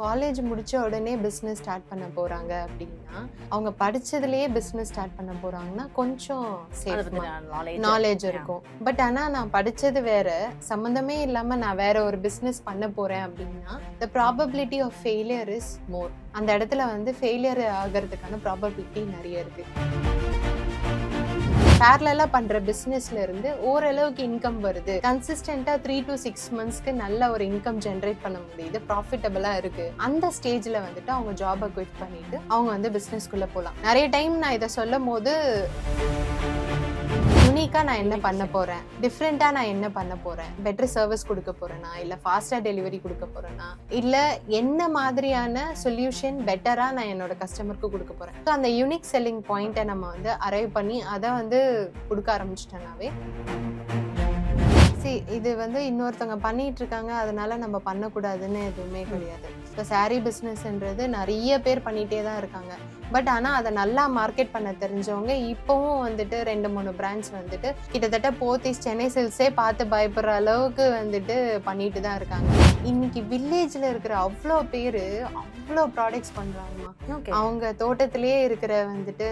College முடிச்ச உடனே business start பண்ண போறாங்க அப்படின்னா, அவங்க படிச்சதுலயே பிஸ்னஸ் ஸ்டார்ட் பண்ண போறாங்கன்னா கொஞ்சம் சேஃப் நாலேஜ் இருக்கும். பட் ஆனா நான் படிச்சது வேற, சம்மந்தமே இல்லாம நான் வேற ஒரு பிஸ்னஸ் பண்ண போறேன் அப்படின்னா the probability of failure is more. அந்த இடத்துல வந்து ஃபெயிலியர் ஆகிறதுக்கான ப்ராபபிலிட்டி நிறைய இருக்கு. பேரலா பண்ற பிசினஸ்ல இருந்து ஓரளவுக்கு இன்கம் வருது, கன்சிஸ்டன்டா 3 to 6 monthsக்கு நல்ல ஒரு இன்கம் ஜெனரேட் பண்ண முடியுது, ப்ராஃபிட்டபிளா இருக்கு. அந்த ஸ்டேஜ்ல வந்துட்டு அவங்க ஜாபை குவிட் பண்ணிட்டு அவங்க வந்து பிசினஸ்க்குள்ள போலாம். நிறைய டைம் நான் இதை சொல்லும் போது யூனிக்கா நான் என்ன பண்ண போறேன், டிஃப்ரெண்டா நான் என்ன பண்ண போறேன், பெட்டர் சர்வீஸ் கொடுக்க போறேனா, இல்ல ஃபாஸ்டா டெலிவரி கொடுக்க போறேனா, இல்ல என்ன மாதிரியான சொல்யூஷன் பெட்டரா நான் என்னோட கஸ்டமருக்கு கொடுக்க போறேன். ஸோ அந்த யூனிக் செல்லிங் பாயிண்ட்டை நம்ம வந்து அரைவ் பண்ணி அதை வந்து கொடுக்க ஆரம்பிச்சிட்டோம்னாவே, இது வந்து இன்னொருத்தவங்க பண்ணிட்டு இருக்காங்க அதனால நம்ம பண்ணக்கூடாதுன்னு எதுவுமே கிடையாது. இப்போ சாரீ பிஸ்னஸ்ன்றது நிறைய பேர் பண்ணிகிட்டே தான் இருக்காங்க. பட் ஆனால் அதை நல்லா மார்க்கெட் பண்ண தெரிஞ்சவங்க இப்போவும் வந்துட்டு 2-3 பிரான்ச் வந்துட்டு கிட்டத்தட்ட போத்தீஸ், சென்னை சில்க்ஸே பார்த்து பயப்படுற அளவுக்கு வந்துட்டு பண்ணிட்டு தான் இருக்காங்க. இன்னைக்கு வில்லேஜில் இருக்கிற அவ்வளோ பேர் அவ்வளோ ப்ராடக்ட்ஸ் பண்ணுறாங்கம்மா. அவங்க தோட்டத்திலேயே இருக்கிற வந்துட்டு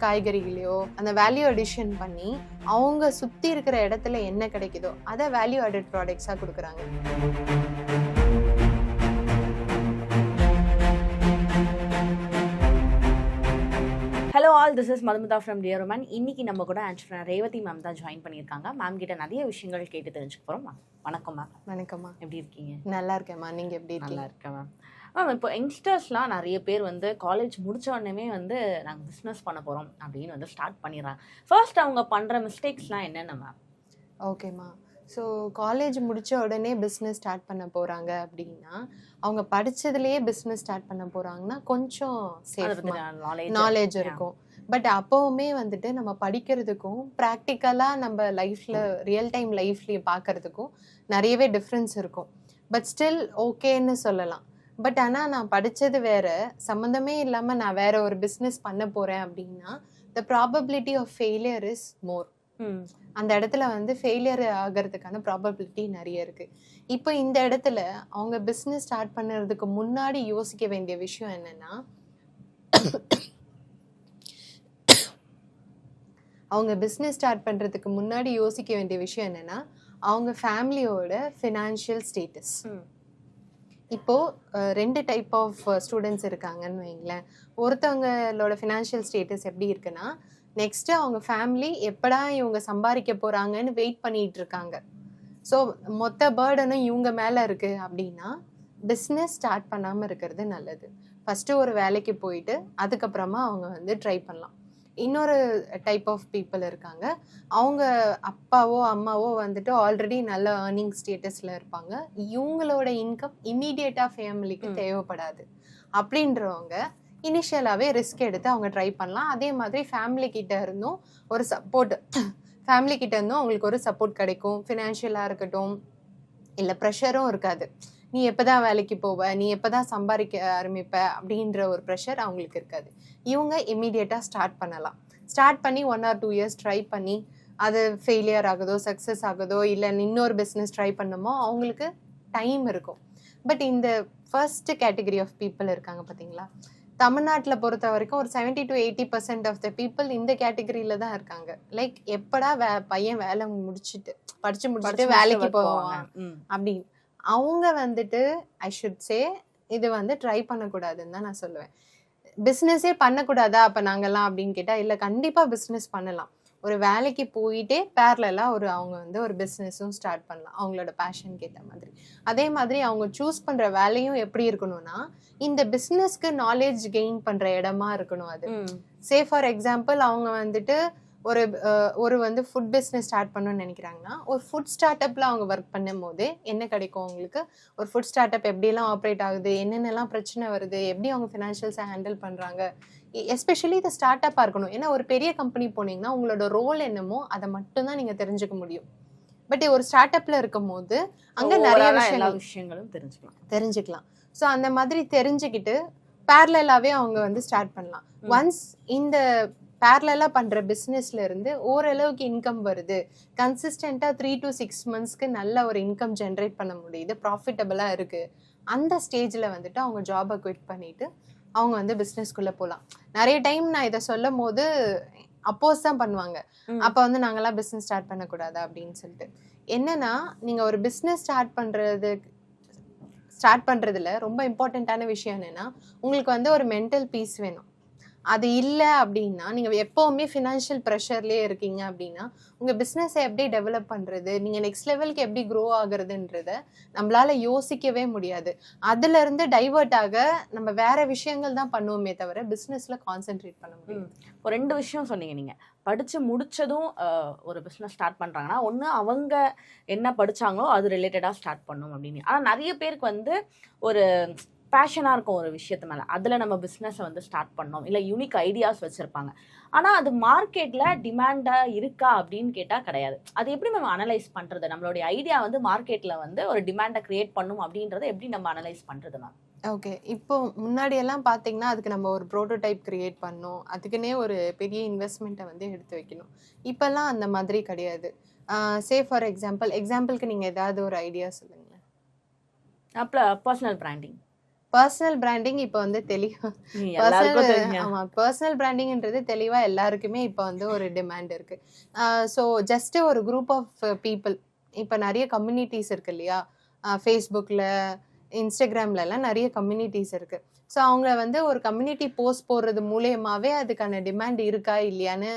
காய்கறிகளையோ அந்த வேல்யூ அடிஷன் பண்ணி அவங்க சுற்றி இருக்கிற இடத்துல என்ன கிடைக்குதோ அதை வேல்யூ ஆடட் ப்ராடக்ட்ஸாக கொடுக்குறாங்க. Hello all, this is Madhumita from Dear Woman. இன்னைக்கு நம்ம கூட ஆண்டர்பிரனர் ரேவதி மேம் தான் ஜாயின் பண்ணியிருக்காங்க. மேம் கிட்ட நிறைய விஷயங்கள் கேட்டு தெரிஞ்சுக்க போகிறோம். மேம் வணக்கம். மேம் வணக்கம்மா, எப்படி இருக்கீங்க? நல்லா இருக்கேம்மா, நீங்கள் எப்படி இருக்கீங்க? நல்லா இருக்கேன் மேம். மேம் இப்போ யங்ஸ்டர்ஸ்லாம் நிறைய பேர் வந்து காலேஜ் முடிச்ச உடனே வந்து நாங்கள் பிஸ்னஸ் பண்ண போகிறோம் அப்படின்னு வந்து ஸ்டார்ட் பண்ணிடுறாங்க. ஃபர்ஸ்ட் அவங்க பண்ணுற மிஸ்டேக்ஸ்லாம் என்னென்ன மேம்? ஓகேம்மா, ஸோ காலேஜ் முடித்த உடனே பிஸ்னஸ் ஸ்டார்ட் பண்ண போகிறாங்க அப்படின்னா அவங்க படித்ததுலேயே பிஸ்னஸ் ஸ்டார்ட் பண்ண போகிறாங்கன்னா கொஞ்சம் சேஃப் நாலேஜ் இருக்கும். பட் அப்போவுமே வந்துட்டு நம்ம படிக்கிறதுக்கும் ப்ராக்டிக்கலாக நம்ம லைஃப்பில் ரியல் டைம் லைஃப்லேயே பார்க்குறதுக்கும் நிறையவே டிஃப்ரென்ஸ் இருக்கும். பட் ஸ்டில் ஓகேன்னு சொல்லலாம். பட் ஆனால் நான் படித்தது வேற, சம்மந்தமே இல்லாமல் நான் வேற ஒரு பிஸ்னஸ் பண்ண போகிறேன் அப்படின்னா the probability of failure is more. அந்த இடத்துல வந்து ஃபெயிலியர் ஆகிறதுக்கான ப்ராபபிலிட்டி நிறைய இருக்கு. இப்போ இந்த இடத்துல அவங்க பிஸ்னஸ் ஸ்டார்ட் பண்ணுறதுக்கு முன்னாடி யோசிக்க வேண்டிய விஷயம் என்னன்னா, அவங்க பிஸ்னஸ் ஸ்டார்ட் பண்ணுறதுக்கு முன்னாடி யோசிக்க வேண்டிய விஷயம் என்னன்னா அவங்க ஃபேமிலியோட ஃபினான்ஷியல் ஸ்டேட்டஸ். இப்போது 2 டைப் ஆஃப் ஸ்டூடெண்ட்ஸ் இருக்காங்கன்னு வைங்களேன். ஒருத்தவங்களோட ஃபினான்ஷியல் ஸ்டேட்டஸ் எப்படி இருக்குன்னா, நெக்ஸ்ட்டு அவங்க ஃபேமிலி எப்படா இவங்க சம்பாதிக்க போகிறாங்கன்னு வெயிட் பண்ணிகிட்டு இருக்காங்க. ஸோ மொத்த பேர்டனும் இவங்க மேலே இருக்குது அப்படின்னா பிஸ்னஸ் ஸ்டார்ட் பண்ணாமல் இருக்கிறது நல்லது. ஃபஸ்ட்டு ஒரு வேலைக்கு போயிட்டு அதுக்கப்புறமா அவங்க வந்து ட்ரை பண்ணலாம். இன்னொரு டைப் ஆஃப் பீப்புள் இருக்காங்க, அவங்க அப்பாவோ அம்மாவோ வந்துட்டு ஆல்ரெடி நல்ல ஏர்னிங் ஸ்டேட்டஸில் இருப்பாங்க, இவங்களோட இன்கம் இம்மீடியட்டாக ஃபேமிலிக்கு தேவைப்படாது. அப்படின்றவங்க இனிஷியலாகவே ரிஸ்க் எடுத்து அவங்க ட்ரை பண்ணலாம். அதே மாதிரி ஃபேமிலி கிட்ட இருந்தும் ஒரு சப்போர்ட், ஃபேமிலி கிட்ட இருந்தும் அவங்களுக்கு ஒரு சப்போர்ட் கிடைக்கும். ஃபினான்ஷியலாக இருக்கட்டும், இல்லை ப்ரெஷரும் இருக்காது. நீ எப்போ தான் வேலைக்கு போவ, நீ எப்போ தான் சம்பாதிக்க ஆரம்பிப்ப அப்படின்ற ஒரு ப்ரெஷர் அவங்களுக்கு இருக்காது. இவங்க இம்மீடியட்டாக ஸ்டார்ட் பண்ணலாம். ஸ்டார்ட் பண்ணி 1 or 2 years ட்ரை பண்ணி அது ஃபெயிலியர் ஆகுதோ சக்ஸஸ் ஆகுதோ இல்லை இன்னொரு பிஸ்னஸ் ட்ரை பண்ணுமோ அவங்களுக்கு டைம் இருக்கும். பட் இந்த ஃபர்ஸ்ட் கேட்டகரி ஆஃப் பீப்புள் இருக்காங்க பார்த்தீங்களா, தமிழ்நாட்டில் பொறுத்த வரைக்கும் ஒரு 70 to 80% ஆஃப் த பீப்புள் இந்த கேட்டகரியில தான் இருக்காங்க. லைக் எப்படா பையன் வேலை படிச்சு முடிச்சுட்டு வேலைக்கு போவான் அப்படின்னு. அவங்க வந்துட்டு ஐ ஷுட் சே இது வந்து ட்ரை பண்ணக்கூடாதுன்னு தான் நான் சொல்லுவேன். பிஸ்னஸே பண்ணக்கூடாதா அப்போ நாங்கள்லாம் அப்படின்னு கேட்டால் இல்லை, கண்டிப்பாக பிஸ்னஸ் பண்ணலாம். ஒரு வேலைக்கு போயிட்டே பேரலாக அவங்க வந்து ஒரு பிஸ்னஸும் ஸ்டார்ட் பண்ணலாம் அவங்களோட பேஷனுக்கு ஏற்ற மாதிரி. அதே மாதிரி அவங்க சூஸ் பண்ணுற வேலையும் எப்படி இருக்கணும்னா இந்த பிஸ்னஸ்க்கு நாலேஜ் கெயின் பண்ணுற இடமா இருக்கணும். அது சே ஃபார் எக்ஸாம்பிள் அவங்க வந்துட்டு ஒரு வந்து ஃபுட் பிஸ்னஸ் ஸ்டார்ட் பண்ணணும்னு நினைக்கிறாங்கன்னா ஒரு ஃபுட் ஸ்டார்ட் அப்பில் அவங்க ஒர்க் பண்ணும் போதே என்ன கிடைக்கும் அவங்களுக்கு, ஒரு ஃபுட் ஸ்டார்ட் அப் எப்படியெல்லாம் ஆப்ரேட் ஆகுது, என்னென்னலாம் பிரச்சனை வருது, எப்படி அவங்க ஃபினான்ஷியல்ஸை ஹேண்டில் பண்ணுறாங்க. எஸ்பெஷலி இது ஸ்டார்ட் அப்பாக இருக்கணும். ஏன்னா ஒரு பெரிய கம்பெனி போனீங்கன்னா உங்களோட ரோல் என்னமோ அதை மட்டும்தான் நீங்கள் தெரிஞ்சுக்க முடியும். பட் ஒரு ஸ்டார்ட் அப்பில் இருக்கும் போது அங்கே நிறைய விஷயங்களும் தெரிஞ்சுக்கலாம். ஸோ அந்த மாதிரி தெரிஞ்சுக்கிட்டு பேரலாகவே அவங்க வந்து ஸ்டார்ட் பண்ணலாம். ஒன்ஸ் இந்த பேரலா பண்ற பிசினஸ்ல இருந்து ஓரளவுக்கு இன்கம் வருது, கன்சிஸ்டன்டா 3 to 6 monthsக்கு நல்ல ஒரு இன்கம் ஜெனரேட் பண்ண முடியுது, ப்ராஃபிட்டபிளா இருக்கு அந்த ஸ்டேஜில் வந்துட்டு அவங்க ஜாபை குவிட் பண்ணிட்டு அவங்க வந்து பிஸ்னஸ்க்குள்ளே போகலாம். நிறைய டைம் நான் இதை சொல்லும் போது அப்போஸ் தான் பண்ணுவாங்க. அப்போ வந்து நாங்களாம் பிஸ்னஸ் ஸ்டார்ட் பண்ணக்கூடாதா அப்படின்னு சொல்லிட்டு. என்னன்னா நீங்கள் ஒரு பிஸ்னஸ் ஸ்டார்ட் பண்ணுறதுல ரொம்ப இம்பார்ட்டண்ட்டான விஷயம் என்னென்னா உங்களுக்கு வந்து ஒரு மென்டல் பீஸ் வேணும். அது இல்லை அப்படின்னா நீங்கள் எப்போவுமே ஃபினான்ஷியல் ப்ரெஷர்லேயே இருக்கீங்க அப்படின்னா உங்கள் பிஸ்னஸை எப்படி டெவலப் பண்ணுறது, நீங்கள் நெக்ஸ்ட் லெவலுக்கு எப்படி க்ரோ ஆகுறதுன்றத நம்மளால் யோசிக்கவே முடியாது. அதுலேருந்து டைவர்ட் ஆக நம்ம வேற விஷயங்கள் தான் பண்ணுவோமே தவிர பிஸ்னஸில் கான்சென்ட்ரேட் பண்ண முடியும். இப்போ 2 விஷயம் சொன்னீங்க. நீங்கள் படித்து முடித்ததும் ஒரு பிஸ்னஸ் ஸ்டார்ட் பண்ணுறாங்கன்னா ஒன்று அவங்க என்ன படித்தாங்களோ அது ரிலேட்டடாக ஸ்டார்ட் பண்ணணும் அப்படின்னு. ஆனால் நிறைய பேருக்கு வந்து ஒரு பேஷனாக இருக்கும் ஒரு விஷயத்து மேலே, அதில் நம்ம பிஸ்னஸை வந்து ஸ்டார்ட் பண்ணோம், இல்லை யூனிக் ஐடியாஸ் வச்சுருப்பாங்க. ஆனால் அது மார்க்கெட்டில் டிமாண்டாக இருக்கா அப்படின்னு கேட்டால் கிடையாது. அது எப்படி நம்ம அனலைஸ் பண்ணுறது? நம்மளுடைய ஐடியா வந்து மார்க்கெட்டில் வந்து ஒரு டிமாண்டை க்ரியேட் பண்ணும் அப்படின்றத எப்படி நம்ம அனலைஸ் பண்ணுறது மேம்? ஓகே, இப்போ முன்னாடியெல்லாம் பார்த்தீங்கன்னா அதுக்கு நம்ம ஒரு ப்ரோட்டோடைப் கிரியேட் பண்ணணும், அதுக்குன்னே ஒரு பெரிய இன்வெஸ்ட்மெண்ட்டை வந்து எடுத்து வைக்கணும். இப்போல்லாம் அந்த மாதிரி கிடையாது. சே ஃபார் எக்ஸாம்பிளுக்கு நீங்கள் ஏதாவது ஒரு ஐடியா சொல்லுங்களேன். அப்போ பர்சனல் பிராண்டிங். பர்சனல் பிராண்டிங் இப்போ வந்து பர்சனல் பிராண்டிங்ன்றது தெளிவாக எல்லாருக்குமே இப்போ வந்து ஒரு டிமாண்ட் இருக்கு. ஸோ ஜஸ்ட் ஒரு குரூப் ஆஃப் பீப்புள், இப்போ நிறைய கம்யூனிட்டிஸ் இருக்கு இல்லையா, ஃபேஸ்புக்கில் இன்ஸ்டாகிராம்லலாம் நிறைய கம்யூனிட்டிஸ் இருக்கு. ஸோ அவங்க வந்து ஒரு கம்யூனிட்டி போஸ்ட் போடுறது மூலியமாவே அதுக்கான டிமாண்ட் இருக்கா இல்லையான்னு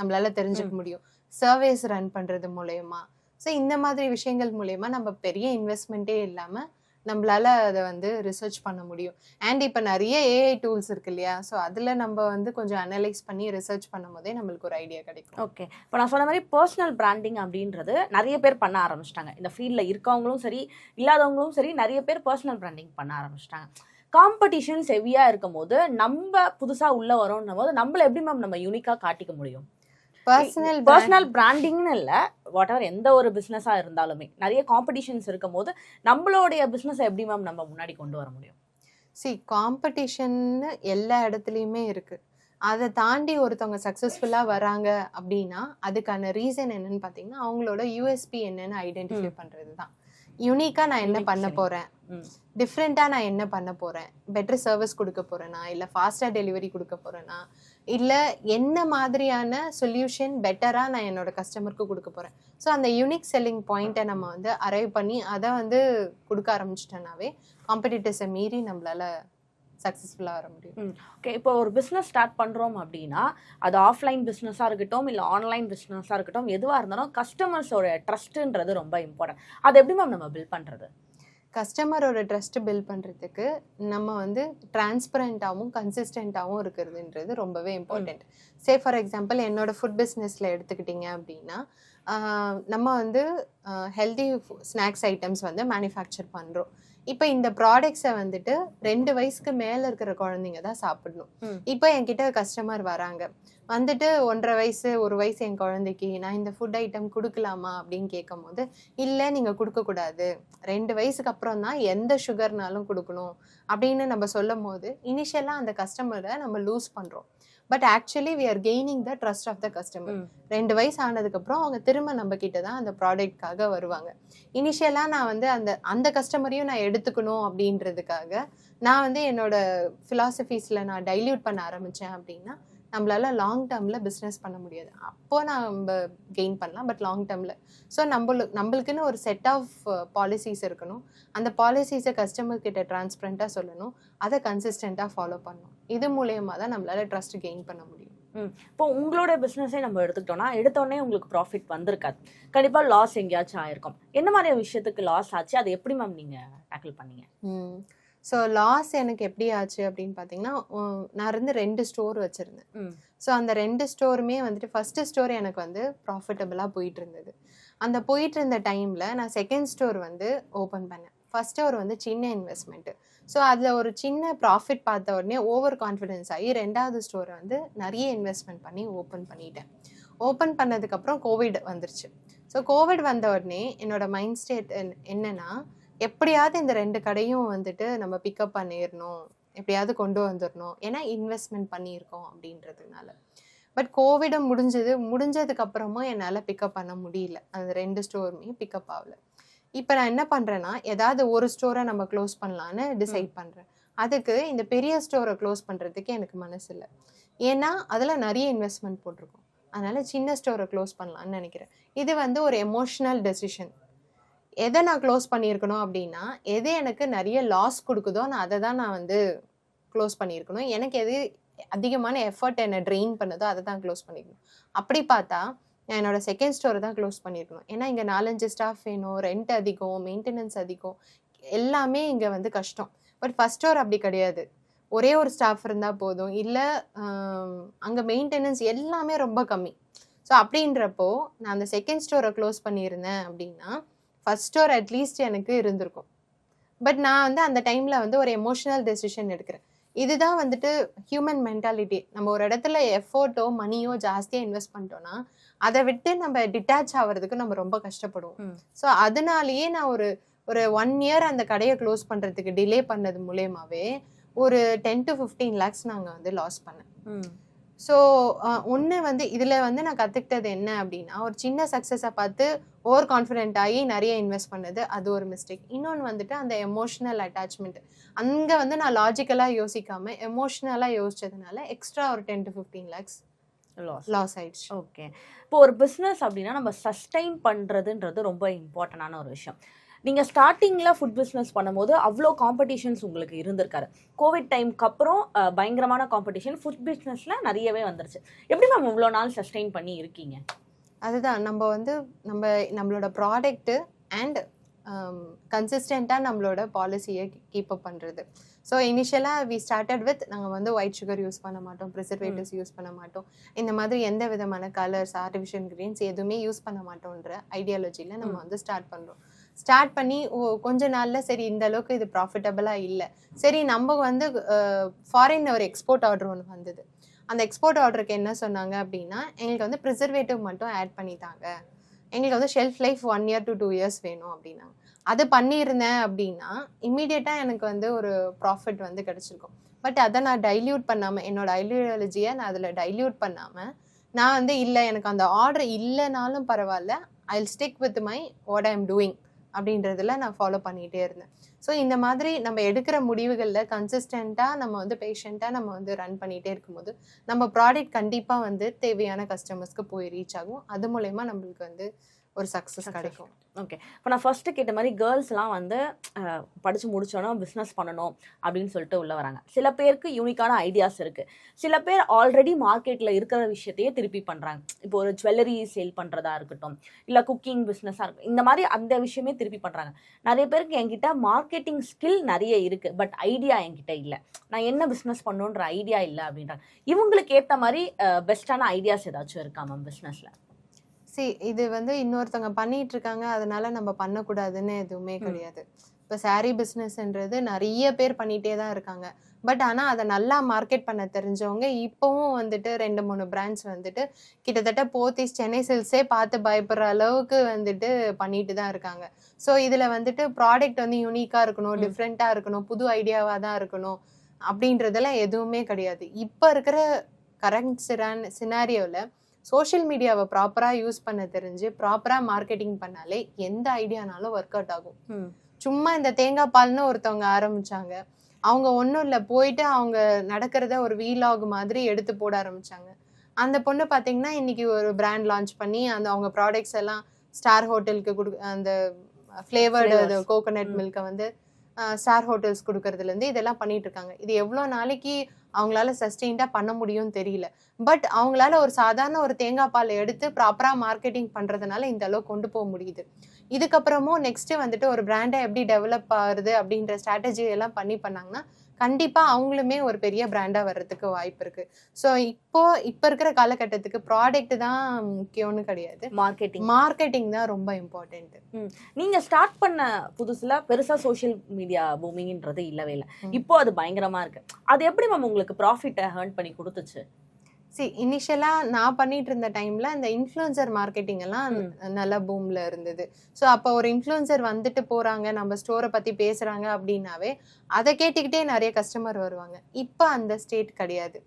நம்மளால தெரிஞ்சுக்க முடியும். சர்வேஸ் ரன் பண்றது மூலயமா. ஸோ இந்த மாதிரி விஷயங்கள் மூலயமா நம்ம பெரிய இன்வெஸ்ட்மெண்ட்டே இல்லாமல் நம்மளால அதை வந்து ரிசர்ச் பண்ண முடியும். அண்ட் இப்போ நிறைய ஏஐ டூல்ஸ் இருக்கு இல்லையா, ஸோ அதில் நம்ம வந்து கொஞ்சம் அனலைஸ் பண்ணி ரிசர்ச் பண்ணும் போதே நம்மளுக்கு ஒரு ஐடியா கிடைக்கும். ஓகே, இப்போ நான் சொன்ன மாதிரி பர்சனல் பிராண்டிங் அப்படின்றது நிறைய பேர் பண்ண ஆரம்பிச்சிட்டாங்க. இந்த ஃபீல்டில் இருக்கவங்களும் சரி இல்லாதவங்களும் சரி நிறைய பேர் பர்சனல் பிராண்டிங் பண்ண ஆரம்பிச்சிட்டாங்க. காம்படிஷன்ஸ் ஹெவியாக இருக்கும் போது நம்ம புதுசாக உள்ளே வரோன்னும் போது நம்மளை எப்படி மேம் நம்ம யூனிக்காக காட்டிக்க முடியும்? பர்சனல் பிராண்டிங்னு இல்லை, வாட் எவர் எந்த ஒரு பிஸ்னஸாக இருந்தாலுமே நிறைய காம்படிஷன்ஸ் இருக்கும் போது நம்மளுடைய பிஸ்னஸை எப்படி மேம் நம்ம முன்னாடி கொண்டு வர முடியும்? காம்படிஷன் எல்லா இடத்துலையுமே இருக்கு. அதை தாண்டி ஒருத்தவங்க சக்ஸஸ்ஃபுல்லாக வராங்க அப்படின்னா அதுக்கான ரீசன் என்னன்னு பார்த்தீங்கன்னா அவங்களோட யூஎஸ்பி என்னன்னு ஐடென்டிஃபை பண்ணுறது தான். யூனிக்காக நான் என்ன பண்ண போகிறேன், டிஃப்ரெண்ட்டாக நான் என்ன பண்ண போகிறேன், பெட்டர் சர்வீஸ் கொடுக்க போகிறேன்னா, இல்லை ஃபாஸ்ட்டாக டெலிவரி கொடுக்க போகிறேன்னா, இல்லை என்ன மாதிரியான சொல்யூஷன் பெட்டராக நான் என்னோட கஸ்டமருக்கு கொடுக்க போகிறேன். ஸோ அந்த யூனிக் செல்லிங் பாயிண்ட்டை நம்ம வந்து அரைவ் பண்ணி அதை வந்து கொடுக்க ஆரம்பிச்சிட்டோன்னாவே காம்படிட்டர்ஸை மீறி நம்மளால சக்ஸஸ்ஃபுல்லாக வர முடியும். ஓகே, இப்போ ஒரு பிஸ்னஸ் ஸ்டார்ட் பண்ணுறோம் அப்படின்னா அது ஆஃப்லைன் பிஸ்னஸாக இருக்கட்டும் இல்லை ஆன்லைன் பிஸ்னஸாக இருக்கட்டும் எதுவாக இருந்தாலும் கஸ்டமர்ஸோட ட்ரஸ்ட்டுன்றது ரொம்ப இம்பார்ட்டன்ட். அதை எப்படி மேம் நம்ம பில்ட் பண்ணுறது? கஸ்டமரோட ட்ரஸ்ட்டு பில்ட் பண்ணுறதுக்கு நம்ம வந்து டிரான்ஸ்பரண்ட்டாகவும் கன்சிஸ்டண்ட்டாகவும் இருக்கிறதுன்றது ரொம்பவே இம்பார்ட்டண்ட். சே ஃபார் எக்ஸாம்பிள் என்னோட ஃபுட் பிஸ்னஸில் எடுத்துக்கிட்டிங்க அப்படின்னா நம்ம வந்து ஹெல்தி ஸ்நாக்ஸ் ஐட்டம்ஸ் வந்து மேனுஃபேக்சர் பண்ணுறோம். இப்போ இந்த ப்ராடக்ட்ஸை வந்துட்டு 2 வயசுக்கு மேலே இருக்கிற குழந்தைங்க தான் சாப்பிடணும். இப்போ என்கிட்ட கஸ்டமர் வராங்க, வந்துட்டு 1.5 வயசு 1 வயசு என் குழந்தைக்கு நான் இந்த ஃபுட் ஐட்டம் கொடுக்கலாமா அப்படின்னு கேட்கும் போது இல்லை நீங்கள் கொடுக்கக்கூடாது, 2 வயசுக்கு அப்புறம் தான் எந்த சுகர்னாலும் கொடுக்கணும் அப்படின்னு நம்ம சொல்லும் போது இனிஷியலாக அந்த கஸ்டமரை நம்ம லூஸ் பண்ணுறோம். But actually we are gaining the trust of the customer. 2 வயசு ஆனதுக்கப்புறம் அவங்க திரும்ப நம்ம கிட்ட தான் அந்த ப்ராடக்ட்காக வருவாங்க. இனிஷியலாக நான் வந்து அந்த கஸ்டமரையும் நான் எடுத்துக்கணும் அப்படின்றதுக்காக நான் வந்து என்னோட ஃபிலாசபிஸில் நான் டைல்யூட் பண்ண ஆரம்பித்தேன் அப்படின்னா நம்மளால லாங் டேர்மில் பிஸ்னஸ் பண்ண முடியாது. அப்போது நம்ம கெயின் பண்ணலாம், பட் லாங் டேர்மில். ஸோ நம்மளுக்குன்னு ஒரு செட் ஆஃப் பாலிசிஸ் இருக்கணும். அந்த பாலிசிஸை கஸ்டமர் கிட்ட டிரான்ஸ்பரண்ட்டாக சொல்லணும், அதை கன்சிஸ்டண்ட்டாக ஃபாலோ பண்ணணும். இது மூலயமா தான் நம்மளால ட்ரஸ்ட் கெயின் பண்ண முடியும். இப்போ உங்களோட பிஸ்னஸே நம்ம எடுத்துக்கிட்டோம்னா எடுத்தோடனே உங்களுக்கு ப்ராஃபிட் வந்திருக்காது, கண்டிப்பாக லாஸ் எங்கேயாச்சும் ஆயிருக்கும். என்ன மாதிரி விஷயத்துக்கு லாஸ் ஆச்சு, அதை எப்படி மேம் நீங்கள் டேக்கிள் பண்ணீங்க? ஸோ லாஸ் எனக்கு எப்படி ஆச்சு அப்படின்னு பார்த்தீங்கன்னா நான் இருந்து 2 ஸ்டோர் வச்சுருந்தேன். ஸோ அந்த 2 ஸ்டோருமே வந்துட்டு ஃபஸ்ட்டு ஸ்டோர் எனக்கு வந்து ப்ராஃபிட்டபுளாக போயிட்டு இருந்தது. அந்த போயிட்டு இருந்த டைமில் நான் செகண்ட் ஸ்டோர் வந்து ஓப்பன் பண்ணேன். ஃபர்ஸ்ட் ஸ்டோர் வந்து சின்ன இன்வெஸ்ட்மெண்ட்டு. ஸோ அதில் ஒரு சின்ன ப்ராஃபிட் பார்த்த உடனே ஓவர் கான்ஃபிடென்ஸ் ஆகி 2வது ஸ்டோரை வந்து நிறைய இன்வெஸ்ட்மெண்ட் பண்ணி ஓப்பன் பண்ணிட்டேன். ஓப்பன் பண்ணதுக்கப்புறம் கோவிட் வந்துருச்சு. ஸோ கோவிட் வந்த உடனே என்னோட மைண்ட் ஸ்டேட் என்னன்னா எப்படியாவது இந்த 2 கடையும் வந்துட்டு நம்ம பிக்கப் பண்ணிடணும், எப்படியாவது கொண்டு வந்துடணும், ஏன்னா இன்வெஸ்ட்மெண்ட் பண்ணியிருக்கோம் அப்படின்றதுனால. பட் கோவிடும் முடிஞ்சதுக்கு அப்புறமும் என்னால் பிக்கப் பண்ண முடியல, அந்த 2 ஸ்டோருமே பிக்கப் ஆகல. இப்போ நான் என்ன பண்றேன்னா, ஏதாவது ஒரு ஸ்டோரை நம்ம க்ளோஸ் பண்ணலான்னு டிசைட் பண்றேன். அதுக்கு இந்த பெரிய ஸ்டோரை க்ளோஸ் பண்றதுக்கு எனக்கு மனசு இல்ல. ஏன்னா, அதுல நெறைய இன்வெஸ்ட்மென்ட் போட்டிருக்கோம். அதனால சின்ன ஸ்டோரை க்ளோஸ் பண்ணலான்னு நெனைக்கிறேன். இது வந்து ஒரு எமோஷனல் டெசிஷன். எத நான் க்ளோஸ் பண்ணியிருக்கணும் அப்டின்னா, எது எனக்கு நெறைய லாஸ் குடுக்குதோ, நான் அத தான் நான் வந்து க்ளோஸ் பண்ணியிருக்கணும். எனக்கு எது அதிகமான எஃபோர்ட் என்ன ட்ரெயின் பண்ணுதோ, அத தான் க்ளோஸ் பண்ணிக்கணும். அப்படி பார்த்தா, நான் என்னோட செகண்ட் ஸ்டோர தான் க்ளோஸ் பண்ணியிருக்கணும். ஏன்னா, இங்க 4, 5 ஸ்டாஃப் வேணும், ரெண்ட் அதிகம், மெயின்டனன்ஸ் அதிகம். எல்லாமே இங்க வந்து கஷ்டம். பட் ஃபர்ஸ்ட் ஸ்டோர் அப்படி கிடையாது. ஒரே ஒரு ஸ்டாஃப் இருந்தா போதும். இல்ல அ அங்க மெயின்டனன்ஸ் எல்லாமே ரொம்ப கம்மி. ஸோ அப்படின்றப்போ, நான் அந்த செகண்ட் ஸ்டோர க்ளோஸ் பண்ணியிருந்தேன் அப்படின்னா, ஃபர்ஸ்ட் ஸ்டோர் அட்லீஸ்ட் எனக்கு இருந்திருக்கும். பட் நான் வந்து அந்த டைம்ல வந்து ஒரு எமோஷனல் டெசிஷன் எடுக்கிறேன். இதுதான் வந்துட்டு ஹியூமன் மென்டாலிட்டி. நம்ம ஒரு இடத்துல எஃபோர்ட்டோ, மனியோ ஜாஸ்தியா இன்வெஸ்ட் பண்ணிட்டோம்னா, அத விட்டு நம்ம டிட்டாச் ஆவறதுக்கு நம்ம ரொம்ப கஷ்டப்படுவோம். ஸோ அதனாலேயே நான் ஒரு ஒரு 1 இயர் அந்த கடைய க்ளோஸ் பண்றதுக்கு டிலே பண்ணது மூலியமாவே ஒரு 10 to 15 லேக்ஸ் நாங்க வந்து லாஸ் பண்ணேன். ஸோ ஒண்ணு வந்து இதுல வந்து நான் கத்துக்கிட்டது என்ன அப்படின்னா, ஒரு சின்ன சக்ஸஸ பார்த்து ஓவர் கான்ஃபிடென்ட் ஆகி நெறைய இன்வெஸ்ட் பண்ணது அது ஒரு மிஸ்டேக். இன்னொன்னு வந்துட்டு அந்த எமோஷனல் அட்டாச்மெண்ட். அங்க வந்து நான் லாஜிக்கலா யோசிக்காம எமோஷனலா யோசிச்சதுனால எக்ஸ்ட்ரா ஒரு 10 to 15 லேக்ஸ் லாஸ் ஆயிடுச்சு. ஓகே. இப்போ ஒரு பிஸ்னஸ் அப்படின்னா நம்ம சஸ்டெயின் பண்றதுன்றது ரொம்ப இம்பார்ட்டன்டான ஒரு விஷயம். நீங்க ஸ்டார்டிங்ல ஃபுட் பிஸ்னஸ் பண்ணும்போது அவ்வளோ காம்படிஷன்ஸ் உங்களுக்கு இருந்திருக்காரு. கோவிட் டைம்க்கு அப்புறம் பயங்கரமான காம்படிஷன் ஃபுட் பிஸ்னஸ்ல நிறையவே வந்துருச்சு. எப்படி மேம் இவ்வளோ நாள் சஸ்டெயின் பண்ணி இருக்கீங்க? அதுதான் நம்ம வந்து நம்மளோட ப்ராடக்ட் அண்ட் கன்சிஸ்டண்டா நம்மளோட பாலிசியை கீப் அப் பண்றது. ஸோ இனிஷியலா வி ஸ்டார்டட் வித் நாங்கள் வந்து ஒயிட் சுகர் யூஸ் பண்ண மாட்டோம், ப்ரிசர்வேட்டிவ்ஸ் யூஸ் பண்ண மாட்டோம், இந்த மாதிரி எந்த விதமான கலர்ஸ், ஆர்டிஃபிஷியல் இன்க்ரீடியன்ஸ் எதுவுமே யூஸ் பண்ண மாட்டோன்ற ஐடியாலஜியில் நம்ம வந்து ஸ்டார்ட் பண்ணுறோம். ஸ்டார்ட் பண்ணி கொஞ்ச நாள்ல சரி இந்த அளவுக்கு இது ப்ராஃபிட்டபிளா இல்லை, சரி நம்ம வந்து ஃபாரின் ஒரு எக்ஸ்போர்ட் ஆர்டர் ஒன்று வந்தது. அந்த எக்ஸ்போர்ட் ஆர்டருக்கு என்ன சொன்னாங்க அப்படின்னா, எங்களுக்கு வந்து ப்ரிசர்வேட்டிவ் மட்டும் ஆட் பண்ணிட்டாங்க, எங்களுக்கு வந்து shelf life 1 year to 2 years வேணும் அப்படின்னாங்க. அது பண்ணியிருந்தேன் அப்படின்னா இம்மீடியட்டாக எனக்கு வந்து ஒரு ப்ராஃபிட் வந்து கிடைச்சிருக்கும். பட் அதை நான் டைல்யூட் பண்ணாமல், என்னோட ஐடியாலஜியை நான் அதில் டைல்யூட் பண்ணாமல், நான் வந்து இல்லை எனக்கு அந்த ஆர்டர் இல்லைனாலும் பரவாயில்ல, I will stick with my what I am doing அப்படின்றதுல நான் ஃபாலோ பண்ணிகிட்டே இருந்தேன். ஸோ இந்த மாதிரி நம்ம எடுக்கிற முடிவுகளில் கன்சிஸ்டண்ட்டாக நம்ம வந்து பேஷண்ட்டாக நம்ம வந்து ரன் பண்ணிகிட்டே இருக்கும்போது நம்ம ப்ராடக்ட் கண்டிப்பாக வந்து தேவையான கஸ்டமர்ஸ்க்கு போய் ரீச் ஆகும். அது மூலயமா நம்மளுக்கு வந்து ஒரு சக்ஸஸ் கிடைக்கும். ஓகே. இப்போ நான் ஃபர்ஸ்ட்டு கேட்ட மாதிரி கேர்ள்ஸ்லாம் வந்து படித்து முடிச்சோன்னா பிஸ்னஸ் பண்ணணும் அப்படின்னு சொல்லிட்டு உள்ளே வராங்க. சில பேருக்கு யூனிக்கான ஐடியாஸ் இருக்குது, சில பேர் ஆல்ரெடி மார்க்கெட்டில் இருக்கிற விஷயத்தையே திருப்பி பண்ணுறாங்க. இப்போ ஒரு ஜுவல்லரி சேல் பண்ணுறதா இருக்கட்டும், இல்லை குக்கிங் பிஸ்னஸாக இருக்கட்டும், இந்த மாதிரி அந்த விஷயமே திருப்பி பண்ணுறாங்க. நிறைய பேருக்கு என்கிட்ட மார்க்கெட்டிங் ஸ்கில் நிறைய இருக்குது, பட் ஐடியா என்கிட்ட இல்லை, நான் என்ன பிஸ்னஸ் பண்ணணுன்ற ஐடியா இல்லை அப்படின்றாங்க. இவங்களுக்கு ஏற்ற மாதிரி பெஸ்ட்டான ஐடியாஸ் ஏதாச்சும் இருக்கா மேம் பிஸ்னஸில்? இது வந்து இன்னொருத்தவங்க பண்ணிட்டு இருக்காங்க, அதனால நம்ம பண்ணக்கூடாதுன்னு எதுவுமே கிடையாது. இப்போ சாரீ பிஸ்னஸ்ன்றது நிறைய பேர் பண்ணிகிட்டே தான் இருக்காங்க. பட் ஆனால் அதை நல்லா மார்க்கெட் பண்ண தெரிஞ்சவங்க இப்போவும் வந்துட்டு 2-3 பிராண்ட்ஸ் வந்துட்டு கிட்டத்தட்ட போத்தீஸ், சென்னை சில்க்ஸே பார்த்து பயப்படுற அளவுக்கு வந்துட்டு பண்ணிட்டு தான் இருக்காங்க. ஸோ இதில் வந்துட்டு ப்ராடக்ட் வந்து யூனிக்காக இருக்கணும், டிஃப்ரெண்ட்டாக இருக்கணும், புது ஐடியாவாக தான் இருக்கணும் அப்படின்றதெல்லாம் எதுவுமே கிடையாது. இப்போ இருக்கிற கரண்ட் சினாரியோவில் சோஷியல் மீடியாவை ப்ராப்பராக யூஸ் பண்ண தெரிஞ்சு ப்ராப்பராக மார்க்கெட்டிங் பண்ணாலே எந்த ஐடியானாலும் ஒர்க் அவுட் ஆகும். சும்மா இந்த தேங்காய் பால்னு ஒருத்தவங்க ஆரம்பிச்சாங்க, அவங்க ஒன்றும் இல்லை, போயிட்டு அவங்க நடக்கிறத ஒரு வீலாக் மாதிரி எடுத்து போட ஆரம்பிச்சாங்க. அந்த பொண்ணு பார்த்தீங்கன்னா இன்னைக்கு ஒரு பிராண்ட் லான்ச் பண்ணி அந்த அவங்க ப்ராடக்ட்ஸ் எல்லாம் ஸ்டார் ஹோட்டலுக்கு அந்த ஃப்ளேவர்டு கோகோனட் மில்கை வந்து ஸ்டார் ஹோட்டல்ஸ் கொடுக்கறதுலேருந்து இதெல்லாம் பண்ணிட்டு இருக்காங்க. இது எவ்வளோ நாளைக்கு அவங்களால சஸ்டெயின்டாக பண்ண முடியும்னு தெரியல. பட் அவங்களால ஒரு சாதாரண ஒரு தேங்காய் பால் எடுத்து ப்ராப்பராக மார்க்கெட்டிங் பண்ணுறதுனால இந்த அளவுக்கு கொண்டு போக முடியுது. இதுக்கப்புறமும் நெக்ஸ்ட் வந்துட்டு ஒரு பிராண்டை எப்படி டெவலப் ஆகுது அப்படின்ற ஸ்ட்ராட்டஜி எல்லாம் பண்ணாங்கன்னா கண்டிப்பாக அவங்களுமே ஒரு பெரிய பிராண்டாக வர்றதுக்கு வாய்ப்பு இருக்கு. ஸோ இப்போ இருக்கிற காலகட்டத்துக்கு ப்ராடக்ட் தான் முக்கியம்னு கிடையாது, மார்க்கெட்டிங் தான் ரொம்ப இம்பார்ட்டன்ட். நீங்கள் ஸ்டார்ட் பண்ண புதுசில் பெருசாக சோஷியல் மீடியா பூமிங்ன்றது இல்லவே இல்லை, இப்போ அது பயங்கரமாக இருக்கு. அது எப்படி மேம் உங்களுக்கு ப்ராஃபிட்டை ஏர்ன் பண்ணி கொடுத்துச்சு? இனிஷியலாக நான் பண்ணிட்டு இருந்த டைம்ல இந்த இன்ஃப்ளூயன்சர் மார்க்கெட்டிங் எல்லாம் நல்ல பூம்ல இருந்தது. ஸோ அப்போ ஒரு இன்ஃப்ளூயன்சர் வந்துட்டு போறாங்க, நம்ம ஸ்டோரை பத்தி பேசுறாங்க அப்படின்னாவே அதை கேட்டுக்கிட்டே நிறைய கஸ்டமர் வருவாங்க. இப்போ அந்த ஸ்டேட் கிடையாது.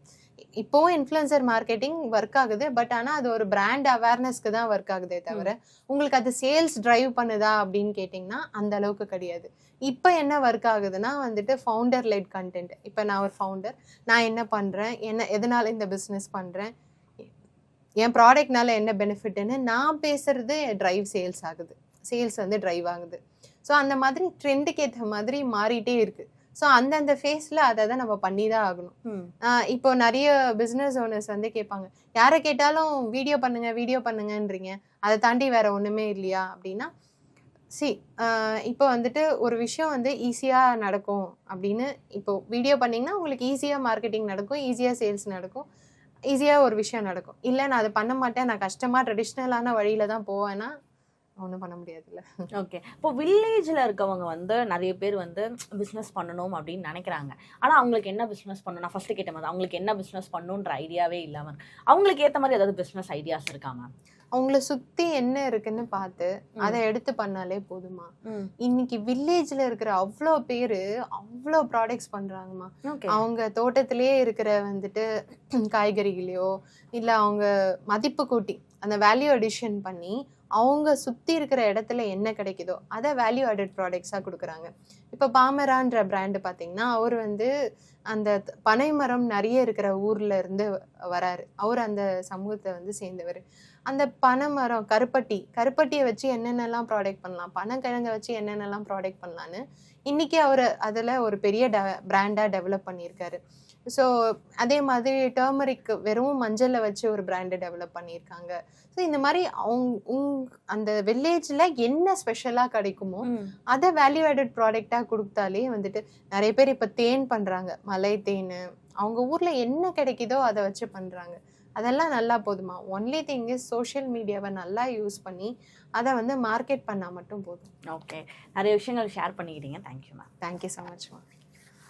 இப்போவும் இன்ஃப்ளூயன்சர் மார்க்கெட்டிங் ஒர்க் ஆகுது. பட் ஆனா அது ஒரு பிராண்ட் அவேர்னஸ்க்கு தான் ஒர்க் ஆகுதே தவிர, உங்களுக்கு அது சேல்ஸ் டிரைவ் பண்ணுதா அப்படின்னு கேட்டிங்கன்னா அந்த அளவுக்கு கிடையாது. இப்போ என்ன ஒர்க் ஆகுதுன்னா வந்துட்டு ஃபவுண்டர் லெட் கண்டென்ட். இப்போ நான் ஒரு ஃபவுண்டர், நான் என்ன பண்றேன், எதனால இந்த பிஸ்னஸ் பண்றேன், என் ப்ராடக்ட்னால என்ன பெனிஃபிட்னு நான் பேசுறது டிரைவ் சேல்ஸ் ஆகுது. சேல்ஸ் வந்து டிரைவ் ஆகுது. ஸோ அந்த மாதிரி ட்ரெண்டுக்கு ஏற்ற மாதிரி மாறிட்டே இருக்கு. ஸோ அந்தந்த ஃபேஸில் அதை தான் நம்ம பண்ணி தான் ஆகணும். இப்போ நிறைய பிஸ்னஸ் ஓனர்ஸ் வந்து கேட்பாங்க, யாரை கேட்டாலும் வீடியோ பண்ணுங்க வீடியோ பண்ணுங்கன்றீங்க, அதை தாண்டி வேற ஒன்றுமே இல்லையா அப்படின்னா, இப்போ வந்துட்டு ஒரு விஷயம் வந்து ஈஸியாக நடக்கும் அப்படின்னு, இப்போ வீடியோ பண்ணிங்கன்னா உங்களுக்கு ஈஸியாக மார்க்கெட்டிங் நடக்கும், ஈஸியாக சேல்ஸ் நடக்கும், ஈஸியாக ஒரு விஷயம் நடக்கும். இல்லை நான் அதை பண்ண மாட்டேன், நான் கஷ்டமாக ட்ரெடிஷ்னலான வழியில தான் போவேன்னா ஒன்றும் பண்ண முடியாதுல்ல. ஓகே. இப்போ வில்லேஜில் இருக்கவங்க வந்து நிறைய பேர் வந்து பிஸ்னஸ் பண்ணணும் அப்படின்னு நினைக்கிறாங்க. ஆனால் அவங்களுக்கு என்ன பிஸ்னஸ் பண்ணணும், நான் ஃபர்ஸ்ட் கேட்ட மாதிரி அவங்களுக்கு என்ன பிஸ்னஸ் பண்ணணுன்ற ஐடியாவே இல்லாமல் அவங்களுக்கு ஏற்ற மாதிரி ஏதாவது பிஸ்னஸ் ஐடியாஸ் இருக்காமா? அவங்கள சுத்தி என்ன இருக்குன்னு பார்த்து அதை எடுத்து பண்ணாலே போதுமா. இன்னைக்கு வில்லேஜ்ல இருக்கிற அவ்வளோ பேரு அவ்வளோ ப்ராடக்ட்ஸ் பண்றாங்கம்மா. அவங்க தோட்டத்திலேயே இருக்கிற வந்துட்டு காய்கறிகளையோ இல்ல அவங்க மதிப்பு கூட்டி அந்த வேல்யூ அடிஷன் பண்ணி அவங்க சுத்தி இருக்கிற இடத்துல என்ன கிடைக்குதோ அதை வேல்யூ ஆடட் ப்ராடக்ட்ஸா கொடுக்குறாங்க. இப்போ பாமரான்ற பிராண்டு பார்த்தீங்கன்னா அவர் வந்து அந்த பனை மரம் நிறைய இருக்கிற ஊர்ல இருந்து வராரு. அவர் அந்த சமூகத்தை வந்து சேர்ந்தவர். அந்த பனை மரம் கருப்பட்டியை வச்சு என்னென்னலாம் ப்ராடக்ட் பண்ணலாம், பனங்கிழங்கை வச்சு என்னென்னலாம் ப்ராடக்ட் பண்ணலான்னு இன்னைக்கு அவர் அதில் ஒரு பெரிய பிராண்டாக டெவலப் பண்ணியிருக்காரு. ஸோ அதே மாதிரி டர்மரிக் வெறும் மஞ்சளை வச்சு ஒரு பிராண்டை டெவலப் பண்ணியிருக்காங்க. ஸோ இந்த மாதிரி அந்த வில்லேஜில் என்ன ஸ்பெஷலாக கிடைக்குமோ அதை வேல்யூ ஆடட் ப்ராடக்டாக கொடுத்தாலே வந்துட்டு நிறைய பேர் இப்போ தேன் பண்ணுறாங்க, மலை தேன், அவங்க ஊரில் என்ன கிடைக்குதோ அதை வச்சு பண்ணுறாங்க. அதெல்லாம் நல்லா போதுமா. ஒன்லி திங் இஸ் சோஷியல் மீடியாவை நல்லா யூஸ் பண்ணி அதை வந்து மார்க்கெட் பண்ணால் மட்டும் போதும். ஓகே, நிறைய விஷயங்கள் ஷேர் பண்ணிக்கிட்டீங்க. Thank you ma'am. Thank you so much ma'am.